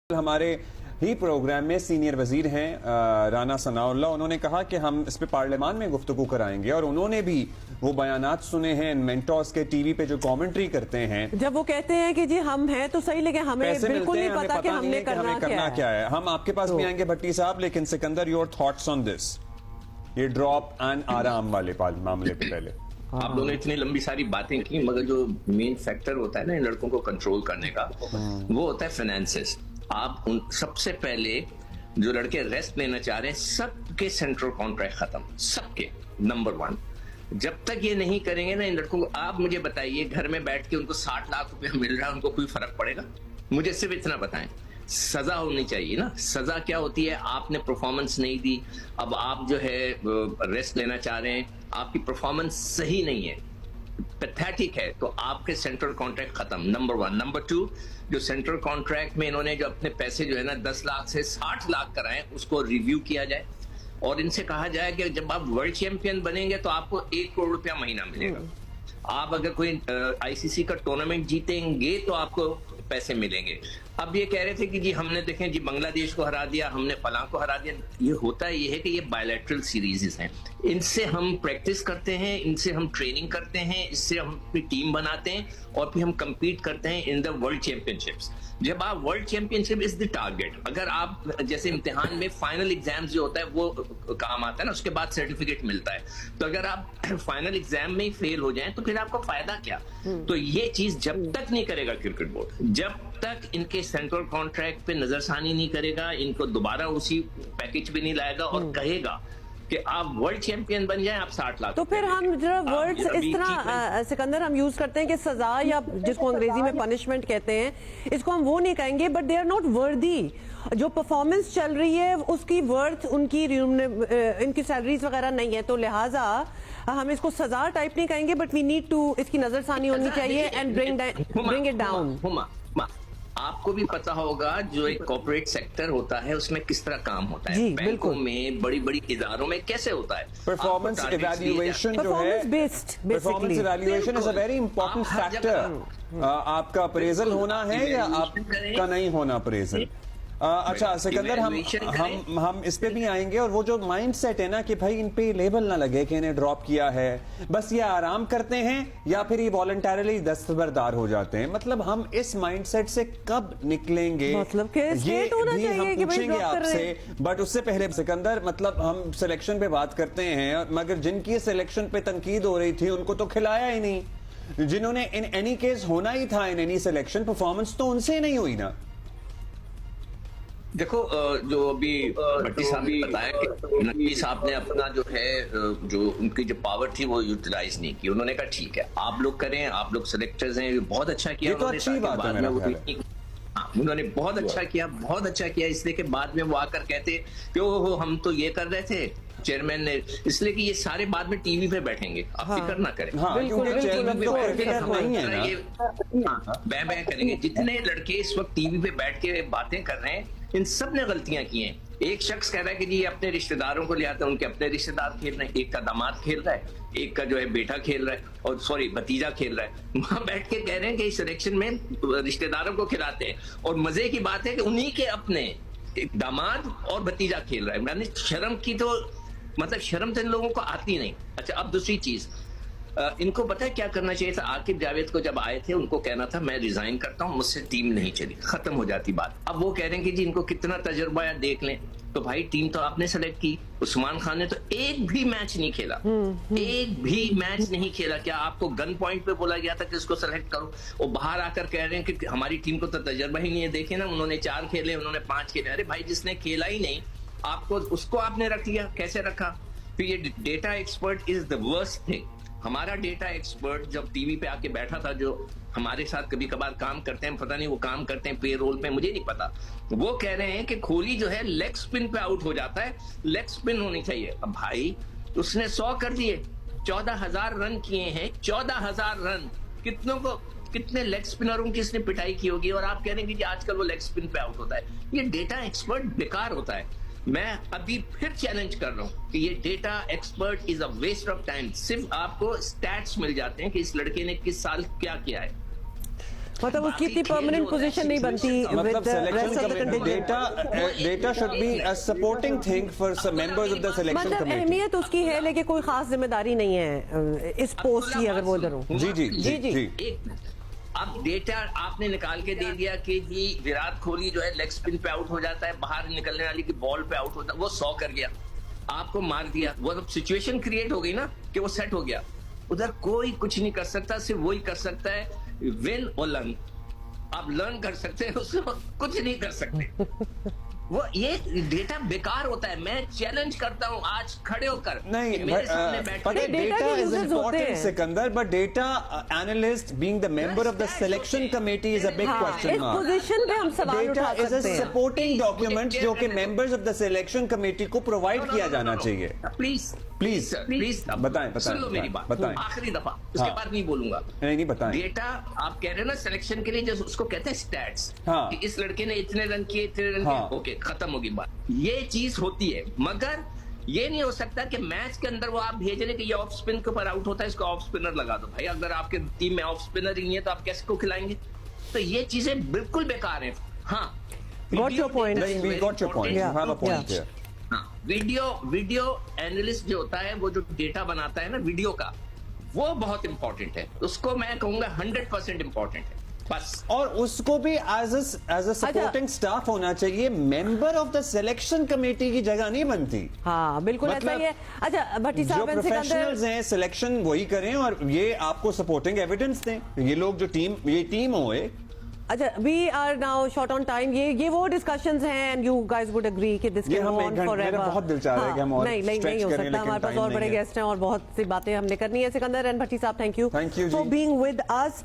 हमारे ही प्रोग्राम में सीनियर वजीर हैं राना सनाउल्लाह। उन्होंने कहा कि हम इस पे पार्लियामान में गुफ्तगू कराएंगे और उन्होंने भी वो बयानात सुने हैं मेंटोर्स के टीवी पे जो कमेंट्री करते हैं, जब वो कहते हैं कि जी हम हैं तो सही, लेकिन हमें बिल्कुल नहीं पता कि हमने करना क्या है। हम आपके पास भी आएंगे भट्टी साहब, लेकिन Sikandar your thoughts on this, ये ड्रॉप एंड आराम वाले मामले पे पहले। आप लोगों ने इतनी लंबी सारी बातें की, मगर जो मेन फैक्टर होता है ना इन लड़कों को कंट्रोल करने का, वो होता है फाइनेंसेस। आप उन सबसे पहले जो लड़के रेस्ट लेना चाह रहे हैं, सबके सेंट्रल कॉन्ट्रैक्ट खत्म, सबके, नंबर 1। जब तक ये नहीं करेंगे ना इन लड़कों को, आप मुझे बताइए घर में बैठ के उनको 60 लाख रुपया मिल रहा है, उनको कोई फर्क पड़ेगा? मुझे सिर्फ इतना बताएं। सजा होनी चाहिए ना। सजा क्या होती है? आपने परफॉर्मेंस नहीं दी, अब आप जो है रेस्ट लेना चाह रहे हैं, आपकी परफॉर्मेंस सही नहीं है, पैथेटिक है, तो आपके सेंट्रल कॉन्ट्रैक्ट खत्म, नंबर 1। नंबर 2, जो सेंट्रल कॉन्ट्रैक्ट में इन्होंने जो अपने पैसे जो है ना 10 लाख से 60 लाख कराए, उसको रिव्यू किया जाए और इनसे कहा जाए कि जब आप वर्ल्ड चैंपियन बनेंगे तो आपको 1 करोड़ रुपया महीना मिलेगा। आप अगर कोई आईसीसी का टूर्नामेंट जीतेंगे तो आपको पैसे मिलेंगे। अब ये कह रहे थे कि जी हमने देखें जी बांग्लादेश को हरा दिया, हमने फलां को हरा दिया। ये होता ये है कि ये बायलैटरल सीरीज हैं, इनसे हम प्रैक्टिस करते हैं, इनसे हम ट्रेनिंग करते हैं, इससे हम अपनी टीम बनाते हैं और फिर हम compete करते हैं इन द वर्ल्ड चैंपियनशिप्स। जब आप world championship is the target, अगर आप जैसे इम्तिहान में फाइनल एग्जाम जो होता है वो काम आता है ना, उसके बाद सर्टिफिकेट मिलता है, तो अगर आप फाइनल एग्जाम में ही फेल हो जाएं तो फिर आपका फायदा क्या? तो ये चीज जब तक नहीं करेगा क्रिकेट बोर्ड, जब तक इनके सेंट्रल कॉन्ट्रैक्ट पे नजरसानी नहीं करेगा, इनको दोबारा उसी पैकेज पे नहीं लाएगा और कहेगा कि आप वर्ल्ड चैंपियन बन जाएं, आप 60 लाख। तो फिर हम जरा वर्ड्स इस तरह सिकंदर हम यूज करते हैं कि सजा, या जिसको अंग्रेजी में पनिशमेंट कहते हैं, इसको हम वो नहीं कहेंगे, but they are not worthy. जो परफॉर्मेंस चल रही है उसकी वर्थ, उनकी इनकी सैलरीज वगैरह नहीं है, तो लिहाजा हम इसको सजा टाइप नहीं कहेंगे, बट वी नीड टू, इसकी नजरसानी होनी चाहिए एंड ब्रिंग इट डाउन। आपको भी पता होगा जो एक कॉर्पोरेट सेक्टर होता है उसमें किस तरह काम होता है, बैंकों में, बड़ी बड़ी इदारों में कैसे होता है। परफॉर्मेंस इवैल्यूएशन जो है, performance evaluation is a very important factor. आपका अप्रेजल होना है या आपका नहीं होना अप्रेजल। अच्छा सिकंदर, हम इस पे भी आएंगे, और वो जो माइंडसेट है ना कि भाई इन पे लेबल ना लगे कि इन्हें ड्रॉप किया है, बस ये आराम करते हैं या फिर ये वॉलंटरली दस्तबरदार हो जाते हैं, मतलब हम इस माइंडसेट से कब निकलेंगे, मतलब कि ये भी हम पूछेंगे आपसे। बट उससे पहले सिकंदर, मतलब हम सिलेक्शन पे बात करते हैं, मगर जिनकी सिलेक्शन पे तनकीद हो रही थी उनको तो खिलाया ही नहीं, जिन्होंने इन एनी केस होना ही था इन एनी सिलेक्शन, परफॉर्मेंस तो उनसे नहीं हुई ना। देखो, जो अभी भट्टी साहब ने बताया कि नकवी साहब ने अपना जो है, जो उनकी जो पावर थी वो यूटिलाइज नहीं की। उन्होंने कहा ठीक है आप लोग करें, आप लोग सिलेक्टर्स हैं, बहुत अच्छा किया। ये तो अच्छी बात है मेरा ख्याल है। उन्होंने बहुत अच्छा किया, बहुत अच्छा किया, इसलिए कि बाद में वो आकर कहते कि ओहो हम तो ये कर रहे थे चेयरमैन ने, इसलिए कि ये सारे बाद में टीवी पे बैठेंगे, आप फिक्र ना करें। बह करेंगे। जितने लड़के इस वक्त टीवी पे बैठ के बातें कर रहे हैं, इन सब ने गलतियां की हैं। एक शख्स कह रहा है कि जी अपने रिश्तेदारों को ले आते हैं, उनके अपने रिश्तेदार खेल रहे हैं, एक का दामाद खेल रहा है, एक का जो है बेटा खेल रहा है, और सॉरी भतीजा खेल रहा है। वहां बैठ के कह रहे हैं कि इस इलेक्शन में रिश्तेदारों को खिलाते हैं, और मजे की बात है कि उन्हीं के अपने दामाद और भतीजा खेल रहा है। मैंने शर्म की तो, मतलब शर्म तो इन लोगों को आती नहीं। अच्छा, अब दूसरी चीज, इनको पता है क्या करना चाहिए था? आकिब जावेद को जब आए थे उनको कहना था मैं रिजाइन करता हूं, मुझसे टीम नहीं चली, खत्म हो जाती बात। अब वो कह रहे हैं कि जी इनको कितना तजुर्बा है देख लें, तो भाई टीम तो आपने सेलेक्ट की, उस्मान खान ने तो एक भी मैच नहीं खेला, एक भी मैच नहीं खेला। क्या आपको गन पॉइंट पे बोला गया था कि इसको सेलेक्ट करो? वो बाहर आकर कह रहे हैं कि हमारी टीम को तो तजुर्बा ही नहीं है, देखे ना उन्होंने 4 खेले, उन्होंने 5 खेले। अरे भाई जिसने खेला ही नहीं, आपको उसको आपने रख लिया, कैसे रखा? फिर ये data expert is the worst thing. हमारा डेटा एक्सपर्ट जब टीवी पे आके बैठा था, जो हमारे साथ कभी कभार काम करते हैं, पता नहीं वो काम करते हैं पे रोल पे, मुझे नहीं पता, वो कह रहे हैं कि कोहली जो है लेग स्पिन पे आउट हो जाता है, लेग स्पिन होनी चाहिए। अब भाई उसने 100 कर दिए, 14,000 रन किए हैं, 14,000 रन, कितने लेग स्पिनरों की इसने पिटाई की होगी, और आप कह रहे हैं कि आजकल वो लेग स्पिन पे आउट होता है। ये डेटा एक्सपर्ट बेकार होता है। मैं अभी फिर चैलेंज कर रहा हूं कि ये data expert is a waste of time. सिर्फ आपको स्टैट्स मिल जाते हैं कि इस लड़के ने किस साल क्या किया है। मतलब उसकी इतनी परमानेंट पोजीशन नहीं बनती मतलब with the rest selection of the committee contingent। Data should be a supporting thing for some members of the selection मतलब committee। अहमियत उसकी है लेकिन कोई खास जिम्मेदारी नहीं है इस पोस्ट की, अगर वो इधर हो। जी जी जी जी। जी एक अब डेटा आपने निकाल के दे दिया कि जी विराट कोहली जो है लेग स्पिन पे आउट हो जाता है, बाहर निकलने वाली की बॉल पे आउट होता है, वो 100 कर गया, आपको मार दिया, वो सिचुएशन क्रिएट हो गई ना कि वो सेट हो गया। उधर कोई कुछ नहीं कर सकता, सिर्फ वही कर सकता है विन और लर्न। आप लर्न कर सकते हैं, उससे कुछ नहीं कर सकते। वो ये डेटा बेकार होता है। मैं चैलेंज करता हूं आज खड़े होकर नहीं कि मेरे सामने बैठ but के data data के is users होते important हैं। Sikandar, but data analyst being the member of the selection committee is a big हाँ, question इस mark। पोजीशन पे हम सवाल उठा Data is a सकते हैं। supporting document जो कि members of the selection committee को provide किया जाना चाहिए। प्लीज Please, प्लीज बताएं, सुन लो मेरी बताएं, बात, बताएं। आखिरी दफा, उसके हाँ। बाद नहीं बोलूंगा। नहीं बताएं। डेटा आप कह रहे हैं ना सिलेक्शन के लिए, जो उसको कहते हैं स्टैट्स, हाँ। कि इस लड़के ने इतने रन किए, इतने रन हाँ। किए, ओके खत्म होगी बात। ये चीज होती है, मगर ये नहीं हो सकता कि मैच के अंदर वो आप भेज रहे कि ये ऑफ स्पिन के ऊपर आउट होता है, इसको ऑफ स्पिनर लगा दो। भाई अगर आपके टीम में ऑफ स्पिनर ही नहीं है तो आप कैसे को खिलाएंगे? तो ये चीजें बिल्कुल बेकार है। हाँ, Got your point. नहीं, we got your point. You have a point here. हाँ, वीडियो एनालिस्ट जो होता है, वो जो डेटा बनाता है ना वीडियो का, वो बहुत इंपॉर्टेंट है। उसको मैं कहूंगा 100% इंपॉर्टेंट है बस। और उसको भी एज अ सपोर्टिंग स्टाफ होना चाहिए, member of the selection committee की जगह नहीं बनती। हाँ बिल्कुल ऐसा ही है। अच्छा भट्टी जो साहब, प्रोफेशनल्स हैं सिलेक्शन वही करें और ये आपको सपोर्टिंग एविडेंस दें। ये लोग जो टीम हो एक। अच्छा we are now short on time. ये वो डिस्कशंस हैं and you guys would agree कि दिस ये कैन हम गो एक ऑन घंटे, फॉरएवर। मेरा बहुत दिल चाह रहा है कि हम और नहीं stretch हो करें, सकता, लेकिन हमारे पास time और बड़े नहीं है। गेस्ट हैं और बहुत सी बातें हमने करनी है। Sikandar and Bhatti sahab, thank you Thank you for ji. Being with us.